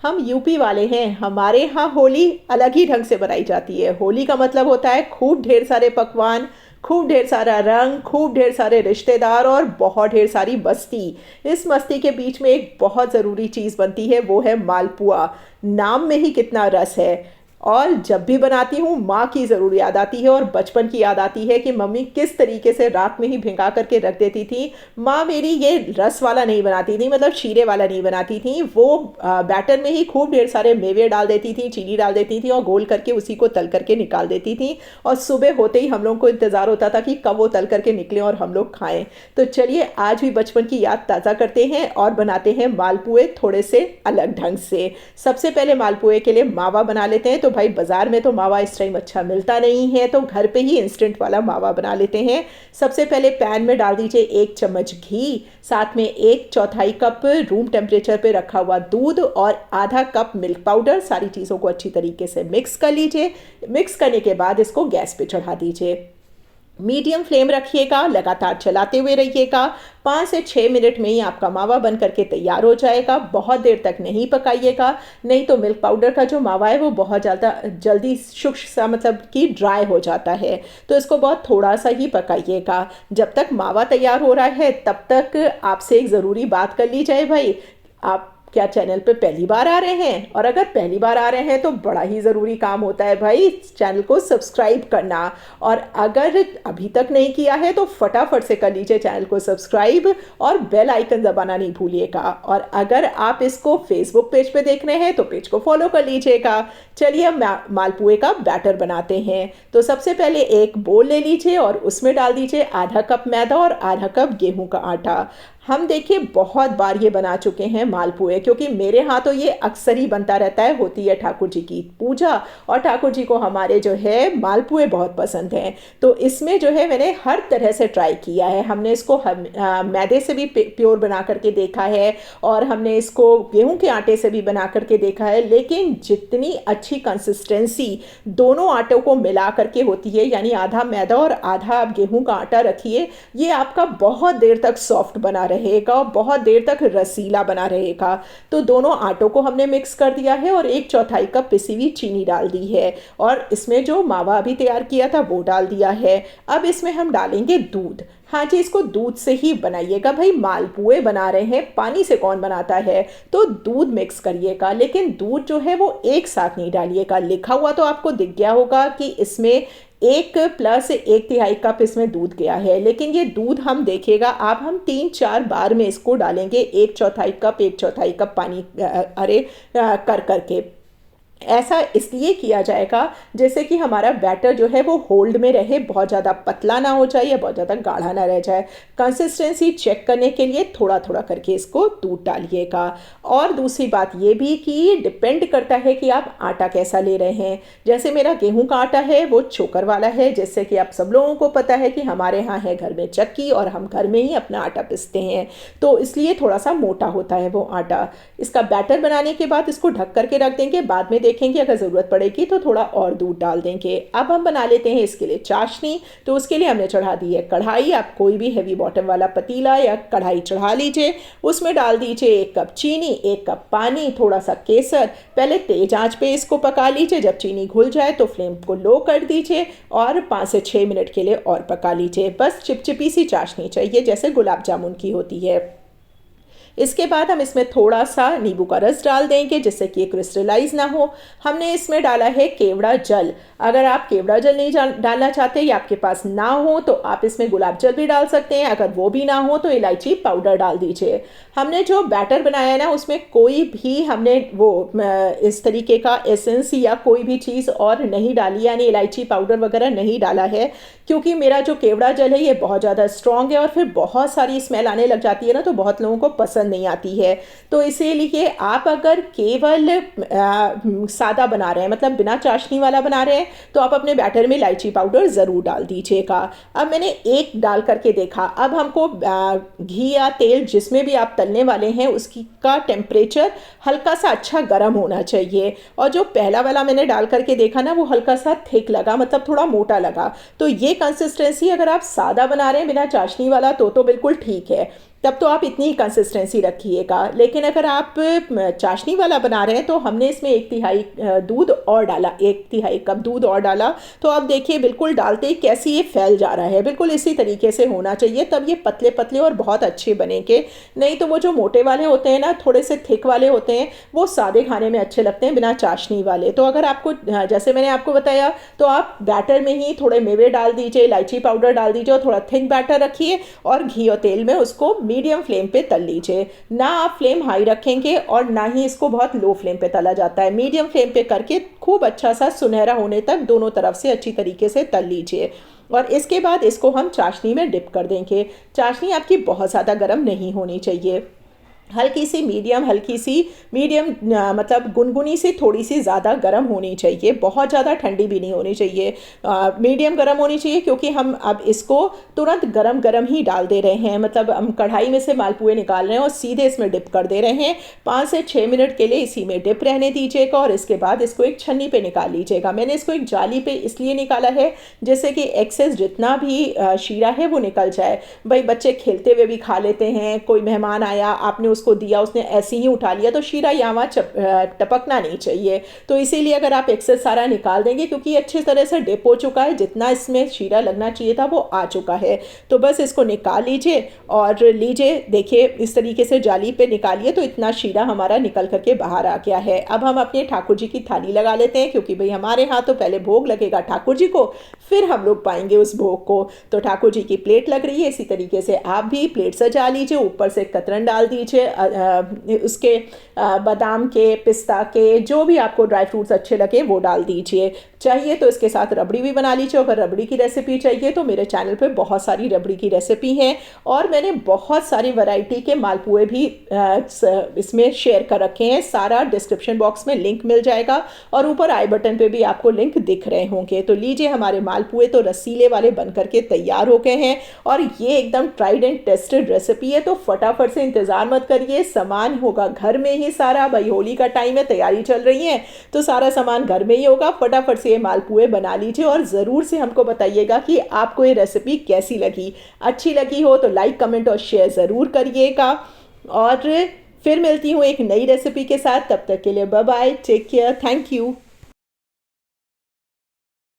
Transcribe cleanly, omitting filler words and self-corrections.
हम यूपी वाले हैं, हमारे यहाँ होली अलग ही ढंग से बनाई जाती है। होली का मतलब होता है खूब ढेर सारे पकवान, खूब ढेर सारा रंग, खूब ढेर सारे रिश्तेदार और बहुत ढेर सारी मस्ती। इस मस्ती के बीच में एक बहुत ज़रूरी चीज़ बनती है, वो है मालपुआ। नाम में ही कितना रस है। और जब भी बनाती हूँ माँ की ज़रूर याद आती है और बचपन की याद आती है कि मम्मी किस तरीके से रात में ही भिंगा करके रख देती थी। माँ मेरी ये रस वाला नहीं बनाती थी, मतलब शीरे वाला नहीं बनाती थी, वो बैटर में ही खूब ढेर सारे मेवे डाल देती थी, चीनी डाल देती थी और गोल करके उसी को तल करके निकाल देती थी। और सुबह होते ही हम लोग को इंतज़ार होता था कि कब वो तल करके निकले और हम लोग खाएं। तो चलिए आज भी बचपन की याद ताज़ा करते हैं और बनाते हैं मालपुए थोड़े से अलग ढंग से। सबसे पहले मालपुए के लिए मावा बना लेते हैं। तो भाई बाजार में तो मावा इस टाइम अच्छा मिलता नहीं है, तो घर पे ही इंस्टेंट वाला मावा बना लेते हैं। सबसे पहले पैन में डाल दीजिए 1 चम्मच घी, साथ में 1/4 कप रूम टेम्परेचर पे रखा हुआ दूध और आधा कप मिल्क पाउडर। सारी चीज़ों को अच्छी तरीके से मिक्स कर लीजिए। मिक्स करने के बाद इसको गैस पे चढ़ा दीजिए। मीडियम फ्लेम रखिएगा, लगातार चलाते हुए रहिएगा। 5 से 6 मिनट में ही आपका मावा बन करके तैयार हो जाएगा। बहुत देर तक नहीं पकाइएगा, नहीं तो मिल्क पाउडर का जो मावा है वो बहुत ज़्यादा जल्दी शुष्क सा मतलब कि ड्राई हो जाता है। तो इसको बहुत थोड़ा सा ही पकाइएगा। जब तक मावा तैयार हो रहा है तब तक आपसे एक ज़रूरी बात कर ली जाए भाई। आप क्या चैनल पे पहली बार आ रहे हैं? और अगर पहली बार आ रहे हैं तो बड़ा ही ज़रूरी काम होता है भाई, चैनल को सब्सक्राइब करना। और अगर अभी तक नहीं किया है तो फटाफट से कर लीजिए चैनल को सब्सक्राइब और बेल आइकन दबाना नहीं भूलिएगा। और अगर आप इसको फेसबुक पेज पे देख रहे हैं तो पेज को फॉलो कर लीजिएगा। चलिए अब मालपुए का बैटर बनाते हैं। तो सबसे पहले एक बोल ले लीजिए और उसमें डाल दीजिए आधा कप मैदा और आधा कप गेहूं का आटा। हम देखिए बहुत बार ये बना चुके हैं मालपुए, क्योंकि मेरे यहाँ तो ये अक्सर ही बनता रहता है। होती है ठाकुर जी की पूजा और ठाकुर जी को हमारे जो है मालपुए बहुत पसंद हैं। तो इसमें जो है मैंने हर तरह से ट्राई किया है। हमने इसको मैदे से भी प्योर बना करके देखा है और हमने इसको गेहूं के आटे से भी बना करके देखा है। लेकिन जितनी अच्छी कंसिस्टेंसी दोनों आटों को मिला करके होती है, यानी आधा मैदा और आधा आप गेहूं का आटा रखिए, ये आपका बहुत देर तक सॉफ्ट बना रहेगा और बहुत देर तक रसीला बना रहेगा। तो दोनों आटों को हमने मिक्स कर दिया है और 1/4 कप पिसी हुई चीनी डाल दी है और इसमें जो मावा भी तैयार किया था वो डाल दिया है। अब इसमें हम डालेंगे दूध। हाँ जी, इसको दूध से ही बनाइएगा भाई, मालपुए बना रहे हैं, पानी से कौन बनाता है। तो दूध मिक्स करिएगा, लेकिन दूध जो है वो एक साथ नहीं डालिएगा। लिखा हुआ तो आपको दिख गया होगा कि इसमें 1+1/3 कप इसमें दूध गया है, लेकिन ये दूध हम देखिएगा आप, हम 3-4 बार में इसको डालेंगे 1/4 कप 1/4 कप पानी कर करके। ऐसा इसलिए किया जाएगा जैसे कि हमारा बैटर जो है वो होल्ड में रहे, बहुत ज़्यादा पतला ना हो जाए या बहुत ज़्यादा गाढ़ा ना रह जाए। कंसिस्टेंसी चेक करने के लिए थोड़ा थोड़ा करके इसको दूध डालिएगा। और दूसरी बात ये भी कि डिपेंड करता है कि आप आटा कैसा ले रहे हैं। जैसे मेरा गेहूं का आटा है वो चोकर वाला है, जैसे कि आप सब लोगों को पता है कि हमारे यहाँ है घर में चक्की और हम घर में ही अपना आटा पिसते हैं, तो इसलिए थोड़ा सा मोटा होता है वो आटा। इसका बैटर बनाने के बाद इसको ढक करके रख देंगे, बाद में देखेंगे अगर ज़रूरत पड़ेगी तो थोड़ा और दूध डाल देंगे। अब हम बना लेते हैं इसके लिए चाशनी। तो उसके लिए हमने चढ़ा दी है कढ़ाई। आप कोई भी हैवी बॉटम वाला पतीला या कढ़ाई चढ़ा लीजिए, उसमें डाल दीजिए 1 कप चीनी, 1 कप पानी, थोड़ा सा केसर। पहले तेज आंच पे इसको पका लीजिए। जब चीनी घुल जाए तो फ्लेम को लो कर दीजिए और 5 से 6 मिनट के लिए और पका लीजिए। बस चिपचिपी सी चाशनी चाहिए, जैसे गुलाब जामुन की होती है। इसके बाद हम इसमें थोड़ा सा नींबू का रस डाल देंगे जिससे कि ये क्रिस्टलाइज ना हो। हमने इसमें डाला है केवड़ा जल। अगर आप केवड़ा जल नहीं डालना चाहते या आपके पास ना हो तो आप इसमें गुलाब जल भी डाल सकते हैं। अगर वो भी ना हो तो इलायची पाउडर डाल दीजिए। हमने जो बैटर बनाया है ना उसमें कोई भी हमने वो इस तरीके का एसेंस या कोई भी चीज़ और नहीं डाली, यानी इलायची पाउडर वगैरह नहीं डाला है, क्योंकि मेरा जो केवड़ा जल है ये बहुत ज़्यादा स्ट्रॉन्ग है और फिर बहुत सारी स्मेल आने लग जाती है ना, तो बहुत लोगों को पसंद नहीं आती है। तो इसीलिए आप अगर केवल सादा बना रहे हैं, मतलब बिना चाशनी वाला बना रहे हैं, तो आप अपने बैटर में इलायची पाउडर ज़रूर डाल दीजिएगा। अब मैंने एक डाल करके देखा। अब हमको घी या तेल जिसमें भी आप तलने वाले हैं उसकी का टेम्परेचर हल्का सा अच्छा गर्म होना चाहिए। और जो पहला वाला मैंने डाल करके देखा ना वो हल्का सा थिक लगा, मतलब थोड़ा मोटा लगा। तो ये कंसिस्टेंसी अगर आप सादा बना रहे हैं बिना चाशनी वाला तो बिल्कुल ठीक है। तब तो आप इतनी ही कंसिस्टेंसी रखिएगा। लेकिन अगर आप चाशनी वाला बना रहे हैं तो हमने इसमें 1/3 दूध और डाला, 1/3 कप दूध और डाला। तो आप देखिए बिल्कुल डालते ही कैसे ये फैल जा रहा है, बिल्कुल इसी तरीके से होना चाहिए, तब ये पतले पतले और बहुत अच्छे बनेंगे। नहीं तो वो जो मोटे वाले होते हैं ना, थोड़े से थिक वाले होते हैं, वो सादे खाने में अच्छे लगते हैं बिना चाशनी वाले। तो अगर आपको जैसे मैंने आपको बताया, तो आप बैटर में ही थोड़े मेवे डाल दीजिए, इलायची पाउडर डाल दीजिए और थोड़ा थिक बैटर रखिए और घी और तेल में उसको मीडियम फ्लेम पे तल लीजिए। ना आप फ्लेम हाई रखेंगे और ना ही इसको बहुत लो फ्लेम पे तला जाता है। मीडियम फ्लेम पे करके खूब अच्छा सा सुनहरा होने तक दोनों तरफ से अच्छी तरीके से तल लीजिए। और इसके बाद इसको हम चाशनी में डिप कर देंगे। चाशनी आपकी बहुत ज़्यादा गर्म नहीं होनी चाहिए, हल्की सी मीडियम, हल्की सी मीडियम, मतलब गुनगुनी से थोड़ी सी ज़्यादा गर्म होनी चाहिए, बहुत ज़्यादा ठंडी भी नहीं होनी चाहिए, मीडियम गर्म होनी चाहिए। क्योंकि हम अब इसको तुरंत गरम गरम ही डाल दे रहे हैं, मतलब हम कढ़ाई में से मालपुए निकाल रहे हैं और सीधे इसमें डिप कर दे रहे हैं। 5 से 6 मिनट के लिए इसी में डिप रहने दीजिएगा और इसके बाद इसको एक छन्नी पे निकाल लीजिएगा। मैंने इसको एक जाली पे इसलिए निकाला है जिससे कि एक्सेस जितना भी शीरा है वो निकल जाए। भाई बच्चे खेलते हुए भी खा लेते हैं, कोई मेहमान आया, आपने उसको दिया, उसने ऐसे ही उठा लिया, तो शीरा यहाँ टपकना नहीं चाहिए। तो इसीलिए अगर आप एक्सेस सारा निकाल देंगे, क्योंकि ये अच्छी तरह से डिप हो चुका है, जितना इसमें शीरा लगना चाहिए था वो आ चुका है। तो बस इसको निकाल लीजिए और लीजिए, देखिए इस तरीके से जाली पे निकालिए तो इतना शीरा हमारा निकल करके बाहर आ गया है। अब हम अपने ठाकुर जी की थाली लगा लेते हैं, क्योंकि भाई हमारे यहाँ तो पहले भोग लगेगा ठाकुर जी को, फिर हम लोग पाएंगे उस भोग को। तो ठाकुर जी की प्लेट लग रही है, इसी तरीके से आप भी प्लेट सजा लीजिए, ऊपर से कतरन डाल दीजिए, उसके बादाम के, पिस्ता के, जो भी आपको ड्राई फ्रूट्स अच्छे लगे वो डाल दीजिए। चाहिए तो इसके साथ रबड़ी भी बना लीजिए। अगर रबड़ी की रेसिपी चाहिए तो मेरे चैनल पे बहुत सारी रबड़ी की रेसिपी हैं और मैंने बहुत सारी वैरायटी के मालपुए भी इसमें शेयर कर रखे हैं। सारा डिस्क्रिप्शन बॉक्स में लिंक मिल जाएगा और ऊपर आई बटन पे भी आपको लिंक दिख रहे होंगे। तो लीजिए, हमारे मालपुए तो रसीले वाले बन करके तैयार हो गए हैं और ये एकदम ट्राइड एंड टेस्टेड रेसिपी है। तो फटाफट से इंतज़ार मत करिए, सामान होगा घर में ही सारा। भाई होली का टाइम है, तैयारी चल रही है, तो सारा सामान घर में ही होगा। फटाफट से ये मालपुए बना लीजिए और ज़रूर से हमको बताइएगा कि आपको ये रेसिपी कैसी लगी। अच्छी लगी हो तो लाइक, कमेंट और शेयर ज़रूर करिएगा। और फिर मिलती हूँ एक नई रेसिपी के साथ, तब तक के लिए bye bye, take care, thank you.